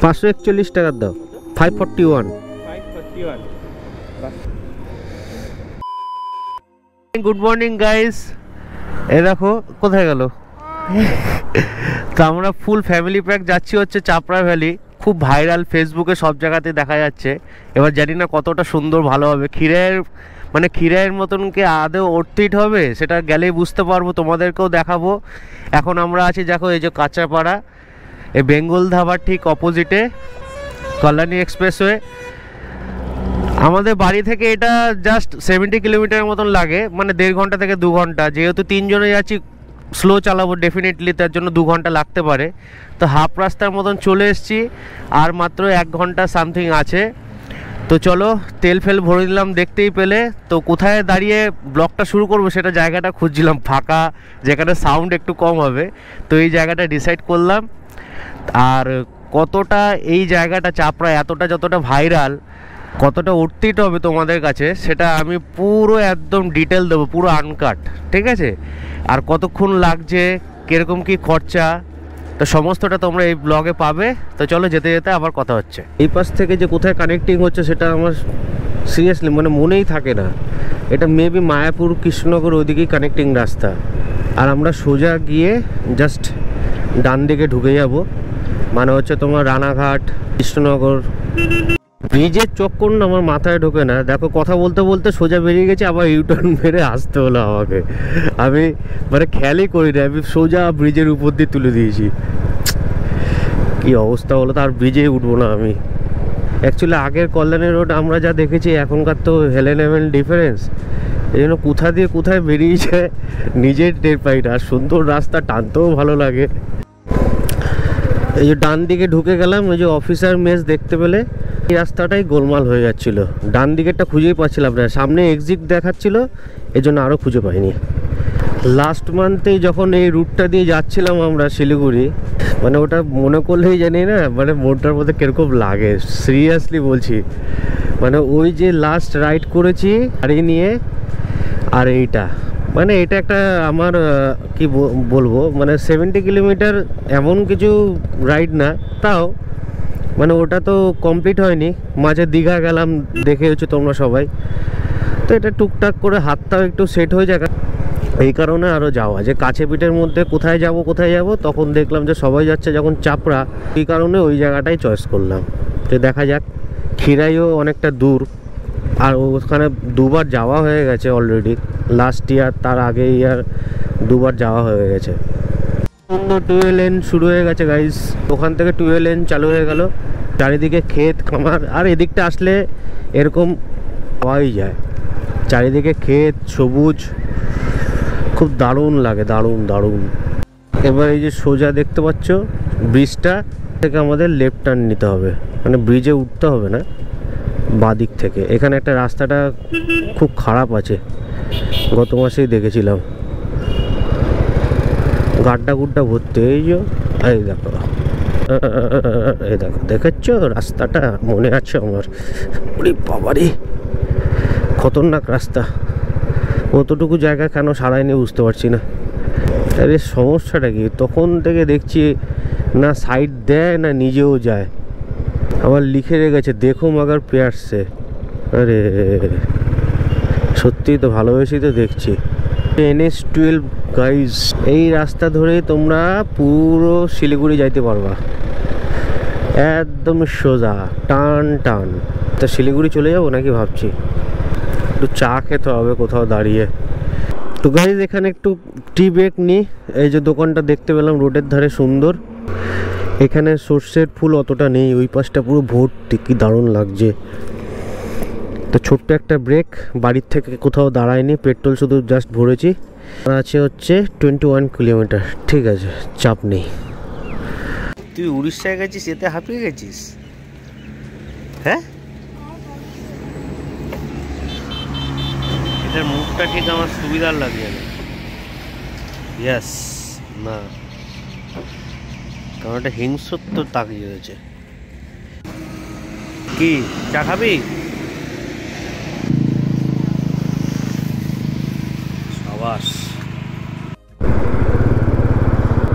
541 টাকার দাও। 541। Good morning guys. এ দেখো কোথায় গেল। তো আমরা ফুল ফ্যামিলি প্যাক যাচ্ছি হচ্ছে চাপড়া ভ্যালি। খুব ভাইরাল, ফেসবুকে সব জায়গাতে দেখা যাচ্ছে। এবার জানি না কতটা সুন্দর ভালো হবে। ক্ষীরের মতন কি আদৌ অর্থিট হবে সেটা গেলেই বুঝতে পারবো, তোমাদেরকেও দেখাবো। এখন আমরা আছি দেখো এই যে কাঁচাপাড়া, এই বেঙ্গল ধাবার ঠিক অপোজিটে কল্যাণী এক্সপ্রেসওয়ে। আমাদের বাড়ি থেকে এটা জাস্ট 70 কিলোমিটারের মতন লাগে, মানে 1.5 ঘন্টা থেকে 2 ঘন্টা। যেহেতু 3 জনে যাচ্ছি, স্লো চালাবো ডেফিনেটলি, তার জন্য 2 ঘন্টা লাগতে পারে। তো হাফ রাস্তার মতন চলে এসেছি, আর মাত্র 1 ঘন্টা সামথিং আছে। তো চলো তেল ফেল ভরে দিলাম দেখতেই পেলে। তো কোথায় দাঁড়িয়ে ব্লগটা শুরু করবো সেটা জায়গাটা খুঁজছিলাম, ফাঁকা যেখানে সাউন্ড একটু কম হবে। তো এই জায়গাটা ডিসাইড করলাম। আর কতটা এই জায়গাটা চাপড়া এতটা যতটা ভাইরাল, কতটা অর্থিত হবে তোমাদের কাছে সেটা আমি পুরো একদম ডিটেল দেবো, পুরো আনকাট, ঠিক আছে? আর কতক্ষণ লাগছে, কীরকম কী খরচা, তো সমস্তটা তোমরা এই ব্লগে পাবে। তো চলো যেতে যেতে আবার কথা হচ্ছে। এই পাশ থেকে যে কোথায় কানেক্টিং হচ্ছে সেটা আমার সিরিয়াসলি মানে মনেই থাকে না। এটা মেবি মায়াপুর কৃষ্ণনগর ওইদিকেই কানেক্টিং রাস্তা। আর আমরা সোজা গিয়ে জাস্ট ডান দিকে ঢুকে যাব, মানে হচ্ছে তোমার রানাঘাট কৃষ্ণনগর। ব্রিজের চক্কর না আমার মাথায় ঢোকে না। দেখো কথা বলতে বলতে সোজা বেরিয়ে গেছে, আবার ইউটার্ন মেরে আসতে হলো আমাকে। আমি মানে খেয়ালই করি না, আমি সোজা ব্রিজের উপর দিয়ে তুলে দিয়েছি। কি অবস্থা হলো, তার ব্রিজেই উঠবো না আমি। অ্যাকচুয়ালি আগের কল্যাণী রোড আমরা যা দেখেছি এখনকার তো হেলেন হেভেন ডিফারেন্স। এই জন্য কোথা দিয়ে কোথায় বেরিয়েছে নিজের টের পাই না। আর সুন্দর রাস্তা, টানতেও ভালো লাগে। এই যে ডান দিকে ঢুকে গেলাম, ওই যে অফিসার মেস দেখতে পেলে, এই রাস্তাটাই গোলমাল হয়ে যাচ্ছিল। ডান দিকেরটা খুঁজেই পাচ্ছিলাম না, সামনে এক্সিট দেখাচ্ছিল, এই জন্য আরও খুঁজে পাইনি। লাস্ট মান্থেই যখন এই রুটটা দিয়ে যাচ্ছিলাম আমরা শিলিগুড়ি, মানে ওটা মনে করলেই জানি না মানে মনটার মধ্যে কীরকম লাগে, সিরিয়াসলি বলছি। মানে ওই যে লাস্ট রাইড করেছি গাড়ি নিয়ে, আর এইটা মানে এটা একটা আমার কি বলবো, মানে 70 কিলোমিটার এমন কিছু রাইড না, তাও মানে ওটা তো কমপ্লিট হয়নি। মাঝে দীঘা গেলাম, দেখে হচ্ছে তোমরা সবাই। তো এটা টুকটাক করে হাতটাও একটু সেট হয়ে যায়, এই কারণে আরও যাওয়া। যে কাছে পিঠের মধ্যে কোথায় যাব তখন দেখলাম যে সবাই যাচ্ছে যখন চাপড়া, এই কারণে ওই জায়গাটাই চয়েস করলাম। তো দেখা যাক। খিরাইও অনেকটা দূর, আর ওখানে 2বার যাওয়া হয়ে গেছে অলরেডি। লাস্ট ইয়ার, তার আগে ইয়ার 2বার যাওয়া হয়ে গেছে। 12 লেন শুরু হয়ে গেছে গাইস। ওখান থেকে 12 লেন চালু হয়ে গেল। চারিদিকে ক্ষেত খামার, আর এদিকটা আসলে এরকম পাওয়াই যায়। চারিদিকে ক্ষেত, সবুজ, খুব দারুণ লাগে, দারুণ দারুণ। এবার এই যে সোজা দেখতে পাচ্ছ ব্রিজটা থেকে আমাদের লেফট টার্ন নিতে হবে, মানে ব্রিজে উঠতে হবে না, বাদিক থেকে। এখানে একটা রাস্তাটা খুব খারাপ আছে, গত মাসেই দেখেছিলাম, গাড্ডা গুড্ডা ভর্তি। এই দেখো দেখেছ রাস্তাটা, মনে আছে আমার। ওরে বাবারে, খতরনাক রাস্তা। অতটুকু জায়গা কেন সারায়নি বুঝতে পারছি না। আরে সমস্যাটা কি, তখন থেকে দেখছি না সাইড দেয় না নিজেও যায়। আবার লিখে রেখেছে দেখো মাগার পেয়ারসে। আরে সত্যিই তো ভালোবেসেই তো দেখছি। NH12 গাইজ, এই রাস্তা ধরে তোমরা পুরো শিলিগুড়ি যাইতে পারবা, একদম সোজা টান টান। তা শিলিগুড়ি চলে যাবো নাকি ভাবছি, একটু চা খেতে হবে কোথাও দাঁড়িয়ে। তো গাইজ এখানে একটু টি ব্রেক নিই। এই যে দোকানটা দেখতে পেলাম রোডের ধারে, সুন্দর। এখানে সর্ষের ফুল অতটা নেই, ওই পাশটা পুরো ভর্তি, কি দারুণ লাগছে। তো ছোট্ট একটা ব্রেক, বাড়ির থেকে কোথাও দাঁড়ায়নি, পেট্রোল শুধু জাস্ট ভরেছি। আছে হচ্ছে 21 কিলোমিটার, ঠিক আছে, চাপ নেই। তুই উড়িষ্যায় গেছিস, এতে হাঁপিয়ে গেছিস? হ্যাঁ, এটার মুখটা ঠিক আমার সুবিধার লাগছে না। ইয়েস, না কারণ এটা হিংস্রত্ব তাকিয়ে রয়েছে। কি চা খাবি? সাবাস।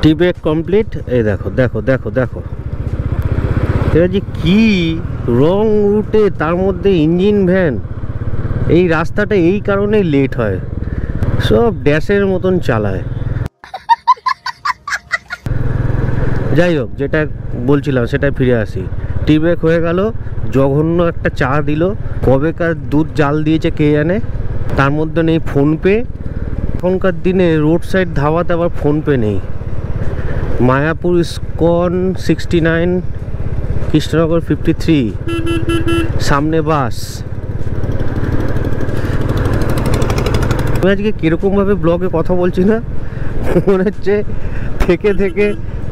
Tea break complete. এই দেখো দেখো দেখো দেখো, এটা যে কি রং রুটে, তার মধ্যে ইঞ্জিন ভ্যান। এই রাস্তাটা এই কারণেই লেট হয়, সব ড্যাশের মতন চালায়। যাই হোক, যেটা বলছিলাম সেটাই ফিরে আসি। টি ব্রেক হয়ে গেল, জঘন্য একটা চা দিল, কবেকার দুধ জাল দিয়েছে কে জানে, তার মধ্যে নেই ফোনপে। এখনকার দিনে রোড সাইড ধাবাতে আবার ফোনপে নেই। মায়াপুর ইস্কন 69, কৃষ্ণনগর 53, সামনে বাস। আমি আজকে কিরকমভাবে ব্লগে কথা বলছি না, মনে হচ্ছে থেকে থেকে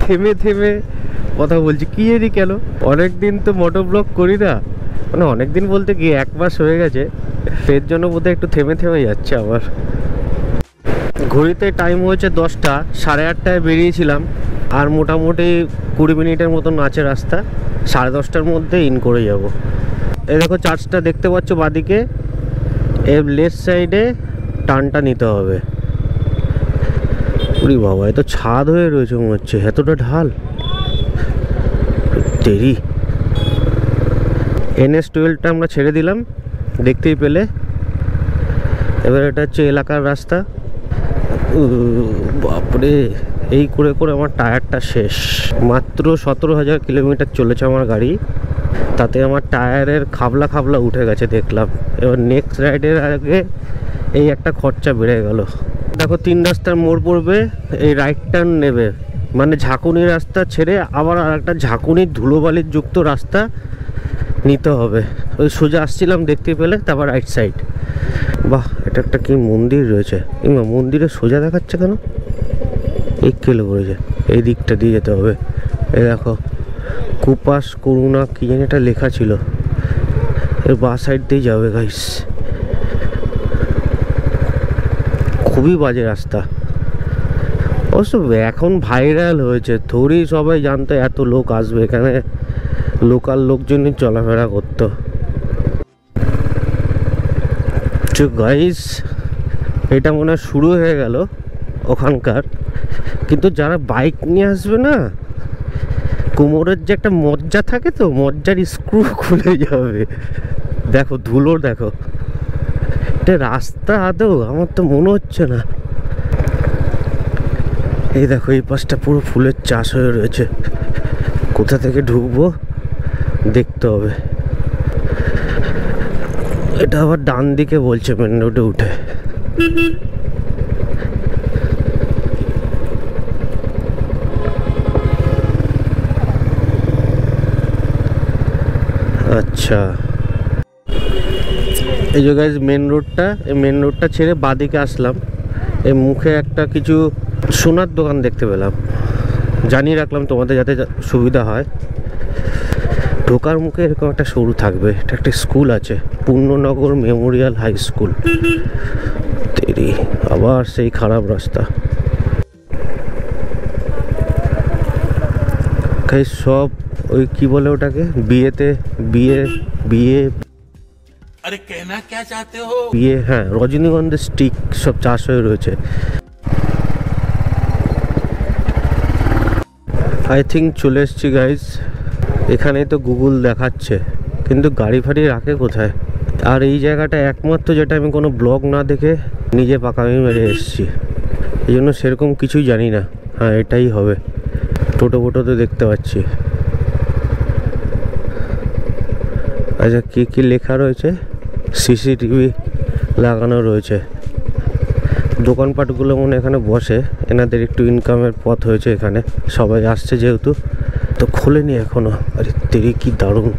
থেমে থেমে কথা বলছি, কি জানি কেন। অনেকদিন তো মোটো ব্লগ করি না, মানে অনেকদিন বলতে গিয়ে 1 মাস হয়ে গেছে, এর জন্য বোধহয় একটু থেমে থেমে যাচ্ছে আমার। ঘড়িতে টাইম হয়েছে 10টা, 8:30টায় বেরিয়েছিলাম, আর মোটামুটি 20 মিনিটের মতন আছে রাস্তা। 10:30টার মধ্যে ইন করে যাব। এই দেখো চার্চটা দেখতে পাচ্ছ বাদিকে, এর লেফট সাইডে টার্নটা নিতে হবে। ওরে বাবা, এ তো ছাদ হয়ে রয়েছে মনে হচ্ছে, এতটা ঢাল। দেরি। NS-12টা আমরা ছেড়ে দিলাম, দেখতেই পেলে। এবার এটা হচ্ছে এলাকার রাস্তা। বাপরে, এই করে করে আমার টায়ারটা শেষ। মাত্র 17,000 কিলোমিটার চলেছে আমার গাড়ি, তাতে আমার টায়ারের খাবলা খাবলা উঠে গেছে দেখলাম। এবার নেক্সট রাইডের আগে এই একটা খরচা বেড়ে গেল। দেখো 3 রাস্তার মোড় পড়বে, এই রাইট টার্ন নেবে, মানে ঝাঁকুনি রাস্তা ছেড়ে আবার আর একটা ঝাঁকুনির ধুলোবালির যুক্ত রাস্তা নিতে হবে। ওই সোজা আসছিলাম দেখতে পেলে, তারপর রাইট সাইড। বাহ, এটা একটা কি মন্দির রয়েছে, কিংবা মন্দিরে সোজা দেখাচ্ছে কেন, এই কেলো করেছে, এই দিকটা দিয়ে যেতে হবে। এই দেখো কুপাস করুণা কি জানি এটা লেখা ছিল, এর বাঁ সাইড দিয়ে যাবে গাইস। খুবই বাজে রাস্তা, অবশ্য এখন ভাইরাল হয়েছে, থোড়ি সবাই জানতো এত লোক আসবে এখানে, লোকাল লোকজনই চলাফেরা করতো। গাইস এটা মনে হয় শুরু হয়ে গেল ওখানকার, কিন্তু যারা বাইক নিয়ে আসবে না, কোমরের যে একটা মজ্জা থাকে, তো মজ্জার স্ক্রু খুলে যাবে। দেখো ধুলো, দেখো এটা রাস্তা আদৌ, আমার তো মনে হচ্ছে না। এই দেখো এই পাশটা পুরো ফুলের চাষ হয়ে রয়েছে, কোথা থেকে ঢুকবো দেখতে হবে। এটা আবার ডান দিকে বলছে মেন রোডে উঠে। আচ্ছা, এই যে গাইজ মেন রোডটা, এই মেন রোডটা ছেড়ে বাদিকে আসলাম। এই মুখে একটা কিছু সোনার দোকান দেখতে পেলাম, জানিয়ে রাখলাম তোমাদের যাতে সুবিধা হয়। ঢোকার মুখে এরকম একটা সরু থাকবে, এটা একটা স্কুল আছে, পূর্ণনগর মেমোরিয়াল হাই স্কুল। তেরি, আবার সেই খারাপ রাস্তা। সব ওই কি বলে ওটাকে, বিয়েতে বিয়ে বিয়ে अरे कहना क्या चाहते हो? বিয়ে, হ্যাঁ, রজনীগন্ধার স্টিক সব চাষ হয়ে রয়েছে। আই থিঙ্ক চলে এসছি গাইজ। এখানেই তো গুগল দেখাচ্ছে, কিন্তু গাড়ি ফাড়ি রাখে কোথায়? আর এই জায়গাটা একমাত্র যেটা আমি কোনো ব্লগ না দেখে নিজে পাকামি মেরে এসেছি, এই জন্য সেরকম কিছুই জানি না। হ্যাঁ, এটাই হবে। টোটো ফোটো তো দেখতে পাচ্ছি। আচ্ছা, কী কী লেখা রয়েছে? সিসিটিভি লাগানো রয়েছে। দোকানপাটগুলো মনে এখানে বসে, এনাদের একটু ইনকামের পথ হয়েছে এখানে, সবাই আসছে যেহেতু। তো খোলেনি এখনো। আরে তেরি, কি দারুণ,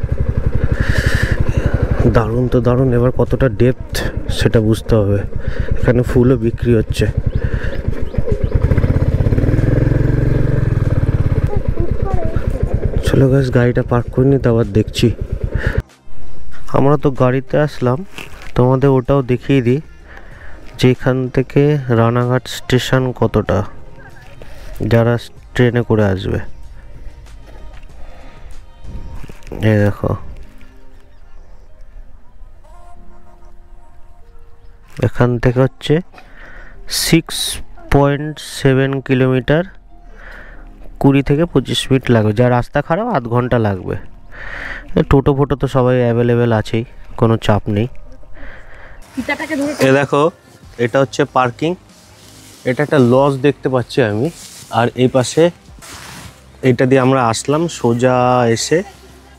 দারুণ তো দারুণ। এবার কতটা ডেপথ সেটা বুঝতে হবে। এখানে ফুলও বিক্রি হচ্ছে। চলো গাইস, গাড়িটা পার্ক করে নিই, তারপর দেখছি। আমরা তো গাড়িতে আসলাম, তোমাদের ওটাও দেখিয়ে দিই যে এখান থেকে রানাঘাট স্টেশন কতটা, যারা ট্রেনে করে আসবে। এই দেখো, এখান থেকে হচ্ছে 6.7 কিলোমিটার, 20 থেকে 25 মিনিট লাগবে। যা রাস্তা খারাপ, আধ ঘন্টা লাগবে। টোটো ফোটো তো সবাই অ্যাভেলেবেল আছেই, কোনো চাপ নেই। এ দেখো, এটা হচ্ছে পার্কিং। এটা একটা লজ দেখতে পাচ্ছি আমি, আর এই পাশে এটা দিয়ে আমরা আসলাম, সোজা এসে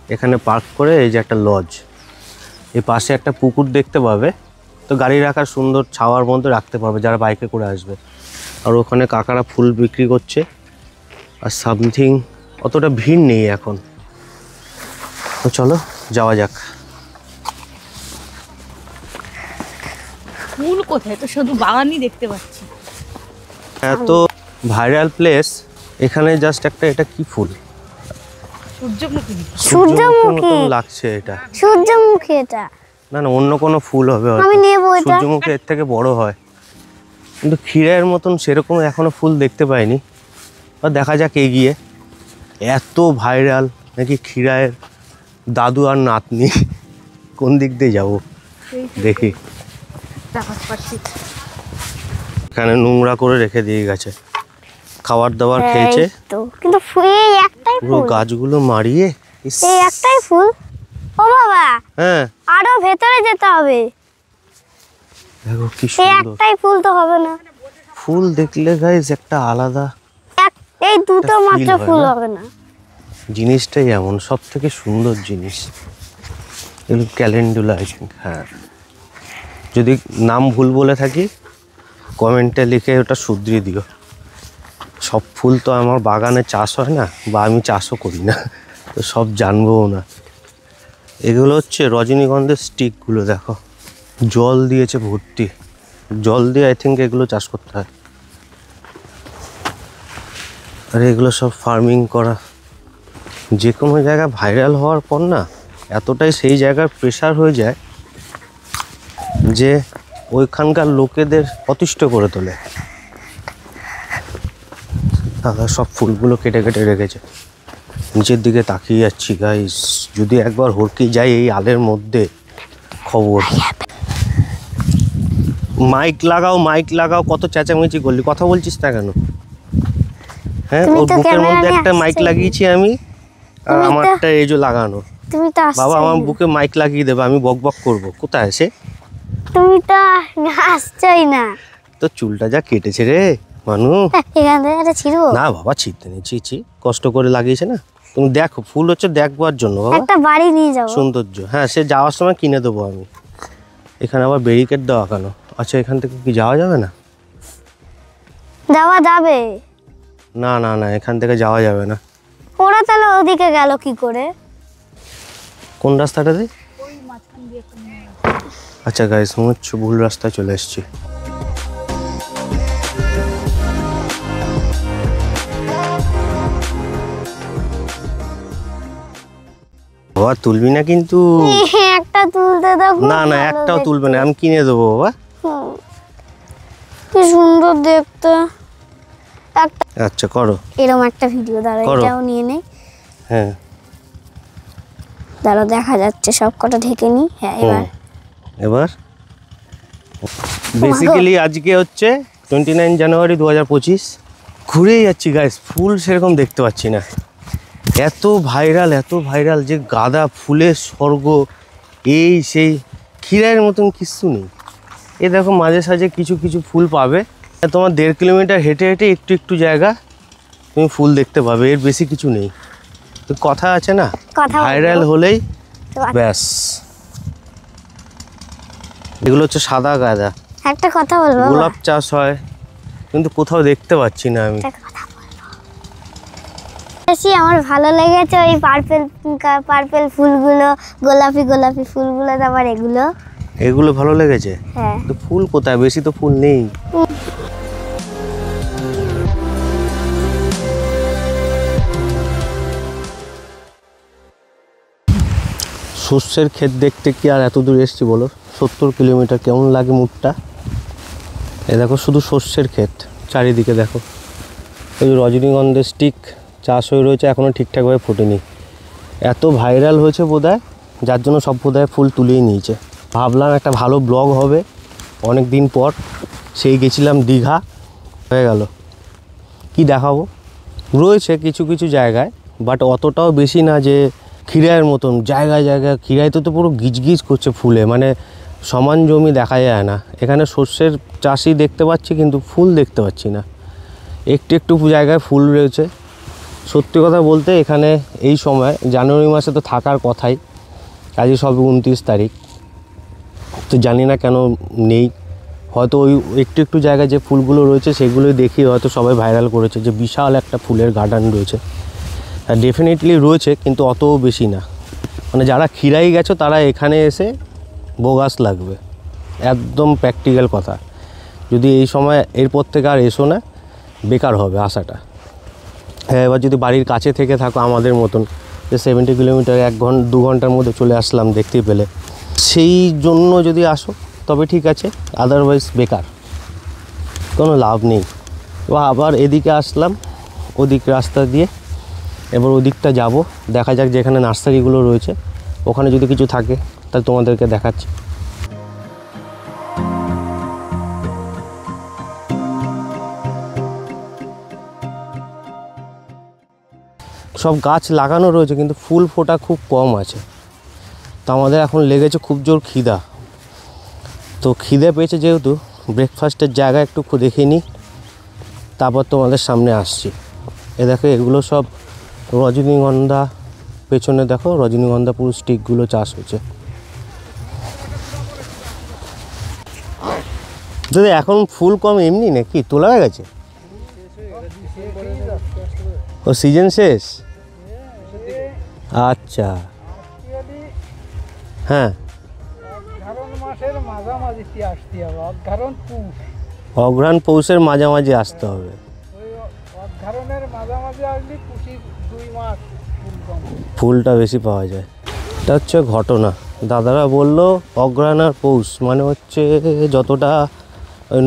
এখানে পার্ক করে এই যে একটা লজ। এই পাশে একটা পুকুর দেখতে পাবে, তো গাড়ি রাখার সুন্দর ছাওয়ার মধ্যে রাখতে পারবে যারা বাইকে করে আসবে। আর ওখানে কাকারা ফুল বিক্রি করছে, আর সামথিং অতটা ভিড় নেই এখন। তো চলো যাওয়া যাক। ফুল কোথায়, তো শুধু বাগানই দেখতে পাচ্ছি। এত ভাইরাল প্লেস, এখানে জাস্ট একটা, এটা কি ফুল? সূর্যমুখী। সূর্যমুখী লাগছে এটা। সূর্যমুখী এটা না না, অন্য কোনো ফুল হবে হয়তো। আমি নেব এটা। সূর্যমুখী এর থেকে বড় হয়, কিন্তু ক্ষীরের মতন সেরকম এখনো ফুল দেখতে পাইনি। আর দেখা যাক এগিয়ে। এত ভাইরাল নাকি ক্ষীরায়ের দাদু আর নাতনি, কোন দিক দিয়ে যাব দেখি। এখানে নোংরা করে রেখে দিয়ে গেছে, খাবার দাবার খেয়েছে। এই তো, কিন্তু এই একটাই পুরো ফুল, গাছগুলো মারিয়ে। ইস, এই একটাই ফুল। ও বাবা, হ্যাঁ আরো ভেতরে যেতে হবে। দেখো কি এই সুন্দর একটাই ফুল তো হবে না, ফুল। দেখলে গাইস একটা আলাদা এই দুটো একটা মাত্র feel হয় ফুল না? হবে না। জিনিসটাই এমন, সব থেকে সুন্দর জিনিস। এগুলো ক্যালেন্ডুলা, আই থিঙ্ক। হ্যাঁ, যদি নাম ভুল বলে থাকি কমেন্টে লিখে ওটা শুধরিয়ে দিও। সব ফুল তো আমার বাগানে চাষ হয় না, বা আমি চাষও করি না, তো সব জানবোও না। এগুলো হচ্ছে রজনীগন্ধার স্টিকগুলো, দেখো জল দিয়েছে ভর্তি। জল দিয়ে আই থিঙ্ক এগুলো চাষ করতে হয়। আর এগুলো সব ফার্মিং করা। যে কোনো জায়গায় ভাইরাল হওয়ার পর না, এতটাই সেই জায়গার প্রেশার হয়ে যায় যে ওইখানকার লোকেদের অতিষ্ঠ করে তোলে। দাদা সব ফুলগুলো কেটে কেটে রেখেছে। নিচের দিকে তাকিয়ে যাচ্ছি গাইস, যদি একবার হরকে যাই এই আলের মধ্যে, খবর। মাইক লাগাও, মাইক লাগাও, কত চেঁচামেচি করলি, কথা বলছিস না কেন? হ্যাঁ, তুমি ওর তো বুকের ক্যামেরা মধ্যে নিয়ে একটা মাইক আসছোই। লাগিয়েছি আমি, আর তুমি তো- আমারটা এই যে লাগানো। তুমি তো বাবা আসছোই আমার না। বুকে মাইক লাগিয়ে দেবে, আমি বক বক করবো। কোথায় সে? তুমি তো আসছোই না। তো চুলটা যা কেটেছে রে মানু। এখান থেকে এটা ছিড়বো? না বাবা, ছিঁড়তে নেই, ছি, কষ্ট করে লাগিয়েছে না। তুমি দেখো, ফুল হচ্ছে দেখবার জন্য বাবা, একটা বাড়ি নিয়ে যাবো। সৌন্দর্য। হ্যাঁ, সে যাওয়ার সময় কিনে দেবো আমি। এখানে আবার ব্যারিকেড দেওয়া কেন? আচ্ছা, এখান থেকে কি যাওয়া যাবে না? যাওয়া যাবে। না না না, এখান থেকে যাওয়া যাবে না। ওরা তাহলে ওদিকে গেল কি করে? কোন রাস্তাটাতে? আচ্ছা গাইস, মনে হচ্ছে ভুল রাস্তায় চলে এসেছি। বাবা তুলবি না কিন্তু। একটা তুলতে দাও। খুব না না, ভালো একটাও দেখতে। তুলবে না, আমি কিনে দেবো বাবা। হুম। কি সুন্দর দেখতে। একটা আচ্ছা করো। এরকম একটা ভিডিও দাঁড়া, করো। এটাও নিয়ে নেই। হ্যাঁ দাঁড়া, দেখা যাচ্ছে সব কটা ঢেকে নি। হ্যাঁ, এবার এবার বেসিক্যালি আজকে হচ্ছে 29 জানুয়ারি 2025। ঘুরেই যাচ্ছি গাইস, ফুল সেরকম দেখতে পাচ্ছি না। এত ভাইরাল যে গাঁদা ফুলের স্বর্গ, এই সেই ক্ষীরায়ের মতন কিচ্ছু নেই। এ দেখো মাঝে সাঝে কিছু কিছু ফুল পাবে, তোমার 1.5 কিলোমিটার হেঁটে হেঁটে একটু একটু জায়গা তুমি ফুল দেখতে পাবে, এর বেশি কিছু নেই। তো কথা আছে না, কথা বলবো। ভাইরাল হলেই তো ব্যাস। এগুলো হচ্ছে সাদা গাঁদা। একটা কথা বলবো। গোলাপ চাষ হয়, কিন্তু কোথাও দেখতে পাচ্ছি না আমি। একটা কথা বলবো। বেশি আমার ভালো লেগেছে ওই পার্পেল ফুলগুলো, গোলাপি গোলাপি ফুলগুলো, তারপর এগুলো। এগুলো ভালো লেগেছে। হ্যাঁ, তো ফুল কোথায়? বেশি তো ফুল নেই। সর্ষের ক্ষেত দেখতে কি আর এত দূর এসছি বলো? 70 কিলোমিটার, কেমন লাগে মুখটা? এ দেখো শুধু সর্ষের ক্ষেত চারিদিকে, দেখো ওই যে রজনীগন্ধার স্টিক চাষ হয়ে রয়েছে, এখনও ঠিকঠাকভাবে ফোটেনি। এত ভাইরাল হয়েছে বোধহয়, যার জন্য সব বোধহয় ফুল তুলেই নিয়েছে। ভাবলাম একটা ভালো ব্লগ হবে অনেক দিন পর, সেই গেছিলাম দীঘা, হয়ে গেল। কি দেখাবো? রয়েছে কিছু কিছু জায়গায়, বাট অতটাও বেশি না যে খিরায়ের মতন জায়গায় জায়গায় খিরায় তো পুরো গিজগিজ করছে ফুলে, মানে সমান জমি দেখা যায় না। এখানে শস্যের চাষই দেখতে পাচ্ছি কিন্তু ফুল দেখতে পাচ্ছি না। একটু একটু জায়গায় ফুল রয়েছে। সত্যি কথা বলতে এখানে এই সময় জানুয়ারি মাসে তো থাকার কথাই, আজকে সব 29 তারিখ, তো জানি না কেন নেই। হয়তো ওই একটু একটু জায়গায় যে ফুলগুলো রয়েছে সেগুলোই দেখি হয়তো সবাই ভাইরাল করেছে যে বিশাল একটা ফুলের গার্ডেন রয়েছে। ডেফিনেটলি রয়েছে কিন্তু অতও বেশি না। মানে যারা খিরাই গেছো তারা এখানে এসে বোগাস লাগবে, একদম প্র্যাকটিক্যাল কথা। যদি এই সময় এরপর থেকে আর এসো না, বেকার হবে আসাটা। হ্যাঁ, এবার যদি বাড়ির কাছে থেকে থাকো আমাদের মতন, যে 70 কিলোমিটার 2 ঘন্টার মধ্যে চলে আসলাম দেখতেই পেলে, সেই জন্য যদি আসো তবে ঠিক আছে, আদারওয়াইজ বেকার, কোনো লাভ নেই। বা আবার এদিকে আসলাম ওদিক রাস্তা দিয়ে, এবার ওদিকটা যাব, দেখা যাক যেখানে নার্সারিগুলো রয়েছে ওখানে যদি কিছু থাকে তাহলে তোমাদেরকে দেখাচ্ছি। সব গাছ লাগানো রয়েছে কিন্তু ফুল ফোটা খুব কম আছে। তো আমাদের এখন লেগেছে খুব জোর খিদা। তো খিদে পেয়েছে যেহেতু ব্রেকফাস্টের জায়গা একটু দেখে নিই, তারপর তোমাদের সামনে আসছি। এ দেখো এগুলো সব রজনীগন্ধা, পেছনে দেখো রজনীগন্ধা পুরো স্টিকগুলো চাষ হচ্ছে। যদি এখন ফুল কম এমনি নাকি তোলা হয়ে গেছে? ও সিজন শেষ, আচ্ছা হ্যাঁ। অঘ্রাণ পৌষের মাঝামাঝি আসতে হবে। ফুলটা বেশি পাওয়া যায়, এটা হচ্ছে ঘটনা। দাদারা বললো অঘ্রাণ আর পৌষ মানে হচ্ছে যতটা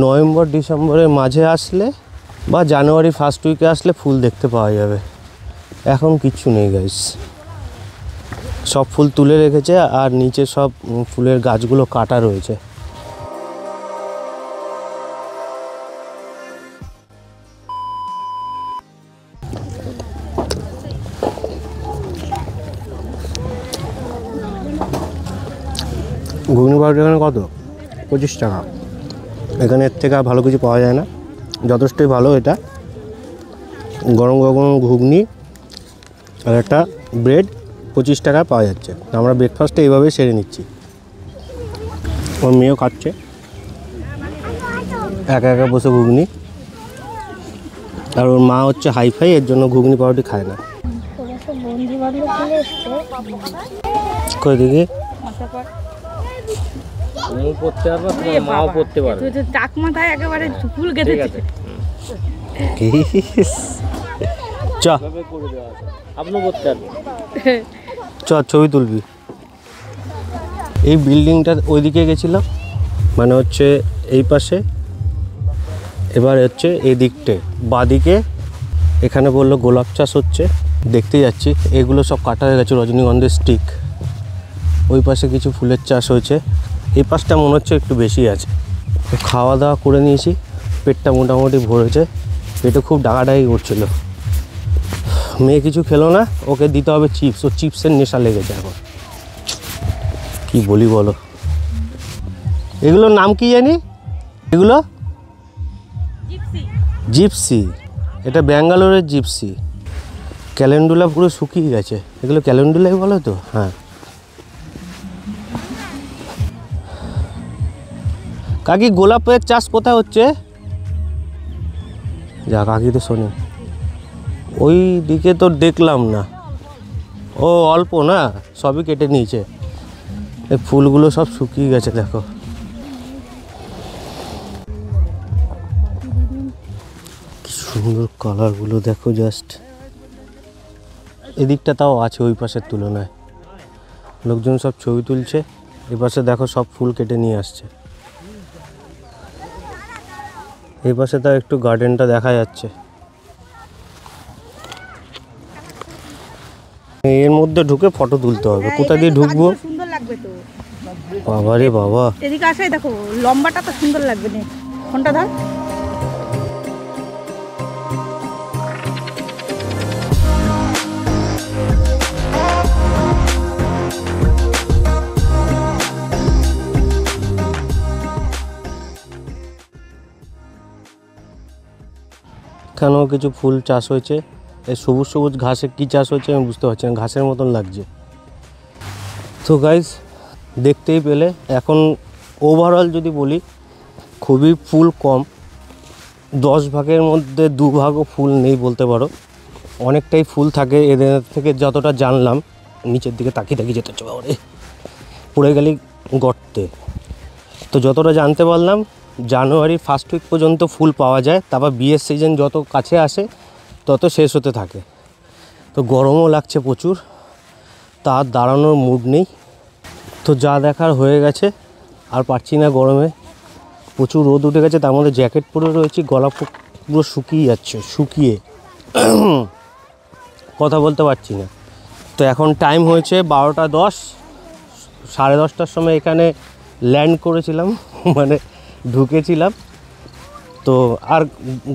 নভেম্বর ডিসেম্বরের মাঝে আসলে বা জানুয়ারি ফার্স্ট উইকে আসলে ফুল দেখতে পাওয়া যাবে। এখন কিচ্ছু নেই গাইস, সব ফুল তুলে রেখেছে আর নিচে সব ফুলের গাছগুলো কাটা রয়েছে। ঘুগনি পাউডার এখানে কত? 25 টাকা। এখানে এর থেকে আর ভালো কিছু পাওয়া যায় না, যথেষ্টই ভালো। এটা গরম গরম ঘুগনি আর একটা ব্রেড 25 টাকা পাওয়া যাচ্ছে। আমরা ব্রেকফাস্টটা এইভাবে সেরে নিচ্ছি। ওর মেয়েও খাচ্ছে একা একা বসে ঘুগনি, আর ওর মা হচ্ছে হাইফাই, এর জন্য ঘুগনি পাউরুটি খায় না। কই দেখি পড়তে পারবো, মাও পড়তে পারবে। টাক মাথায় একেবারে ফুল গেঁথেছে। চ চ ছবি তুলবি। এই বিল্ডিংটার ওইদিকে গেছিলাম, মানে হচ্ছে এই পাশে, এবার হচ্ছে এই দিকটে বাদিকে। এখানে বললো গোলাপ চাষ হচ্ছে, দেখতে যাচ্ছি। এগুলো সব কাটা হয়ে গেছে রজনীগন্ধার স্টিক। ওই পাশে কিছু ফুলের চাষ হয়েছে, এই পাশটা মনে হচ্ছে একটু বেশি আছে। খাওয়া দাওয়া করে নিয়েছি, পেটটা মোটামুটি ভরেছে। পেটে খুব ডাকাডাকি করছিল। মেয়ে কিছু খেলো না, ওকে দিতে হবে চিপস। ও চিপসের নেশা লেগেছে এখন, কি বলি বলো। এগুলোর নাম কি জানি? এগুলো জিপসি। এটা ব্যাঙ্গালোরের জিপসি। ক্যালেন্ডুলা পুরো শুকিয়ে গেছে, এগুলো ক্যালেন্ডুলাই বলো তো? হ্যাঁ। কাকি গোলাপের চাষ কোথায় হচ্ছে? যা কাকি তো শোনে, ওই দিকে তো দেখলাম না। ও অল্প না, সবই কেটে নিয়েছে। এই ফুলগুলো সব শুকিয়ে গেছে দেখো। কি সুন্দর কালারগুলো দেখো জাস্ট। এদিকটা তাও আছে ওই পাশের তুলনায়। লোকজন সব ছবি তুলছে। এই পাশে দেখো সব ফুল কেটে নিয়ে আসছে। এই পাশে তাও একটু গার্ডেনটা দেখা যাচ্ছে। এর মধ্যে ঢুকে ফটো তুলতে হবে। কোথা দিয়ে ঢুকবো? সুন্দর লাগবে তো। বাবা রে বাবা, এদিকে আসে দেখো, লম্বাটা তো সুন্দর লাগবে। নে ফোনটা ধর। এখানেও কিছু ফুল চাষ হয়েছে। এই সবুজ সবুজ ঘাসে কী চাষ হয়েছে আমি বুঝতে পারছি না, ঘাসের মতন লাগছে। তো গাইজ দেখতেই পেলে এখন ওভারঅল যদি বলি খুবই ফুল কম, 10 ভাগের মধ্যে 2 ভাগও ফুল নেই বলতে পারো। অনেকটাই ফুল থাকে এদের থেকে যতটা জানলাম। নিচের দিকে তাকিয়ে যেতে হচ্ছে, বাবারে পড়ে গেলি গর্তে। তো যতটা জানতে পারলাম জানুয়ারি ফার্স্ট উইক পর্যন্ত ফুল পাওয়া যায়, তারপর বিয়ের সিজন যত কাছে আসে তত শেষ হতে থাকে। তো গরমও লাগছে প্রচুর, তার দাঁড়ানোর মুড নেই। তো যা দেখার হয়ে গেছে, আর পারছি না গরমে, প্রচুর রোদ উঠে গেছে, তার মধ্যে জ্যাকেট পরে রয়েছি, গলা পুরো শুকিয়ে যাচ্ছে, শুকিয়ে কথা বলতে পারছি না। তো এখন টাইম হয়েছে 12:10, 10:30টার সময় এখানে ল্যান্ড করেছিলাম, মানে ঢুকেছিলাম। তো আর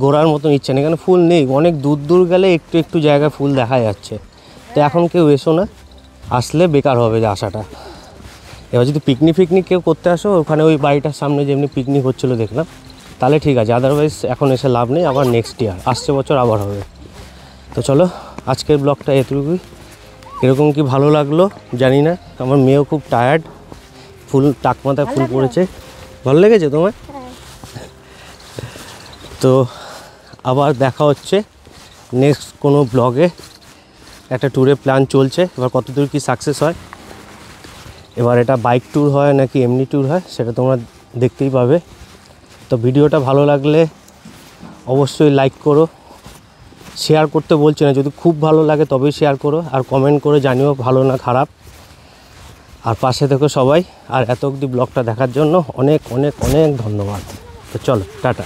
ঘোরার মতন ইচ্ছা নেই, এখানে ফুল নেই। অনেক দূর দূর গেলে একটু একটু জায়গায় ফুল দেখা যাচ্ছে। তো এখন কেউ এসো না, আসলে বেকার হবে যে আসাটা। এবার যদি পিকনিক কেউ করতে আসো, ওখানে ওই বাড়িটার সামনে যেমনি পিকনিক হচ্ছিলো দেখলাম, তাহলে ঠিক আছে। আদারওয়াইজ এখন এসে লাভ নেই, আবার নেক্সট ইয়ার আসছে বছর আবার হবে। তো চলো আজকের ব্লগটা এতটুকুই। এরকম কি ভালো লাগলো জানি না, আমার মেয়েও খুব টায়ার্ড, ফুল টাক মাথায় ফুল পড়েছে। ভালো লেগেছে তোমার? তো আবার দেখা হচ্ছে নেক্সট কোনো ব্লগে। একটা ট্যুরের প্ল্যান চলছে, এবার কতদূর কি সাকসেস হয়, এবার এটা বাইক ট্যুর হয় নাকি এমনি ট্যুর হয় সেটা তোমরা দেখতেই পাবে। তো ভিডিওটা ভালো লাগলে অবশ্যই লাইক করো, শেয়ার করতে বলছি না, যদি খুব ভালো লাগে তবেই শেয়ার করো, আর কমেন্ট করে জানিও ভালো না খারাপ। আর পাশে থেকো সবাই। আর এত অবধি ব্লগটা দেখার জন্য অনেক অনেক অনেক ধন্যবাদ। তো চলো টাটা।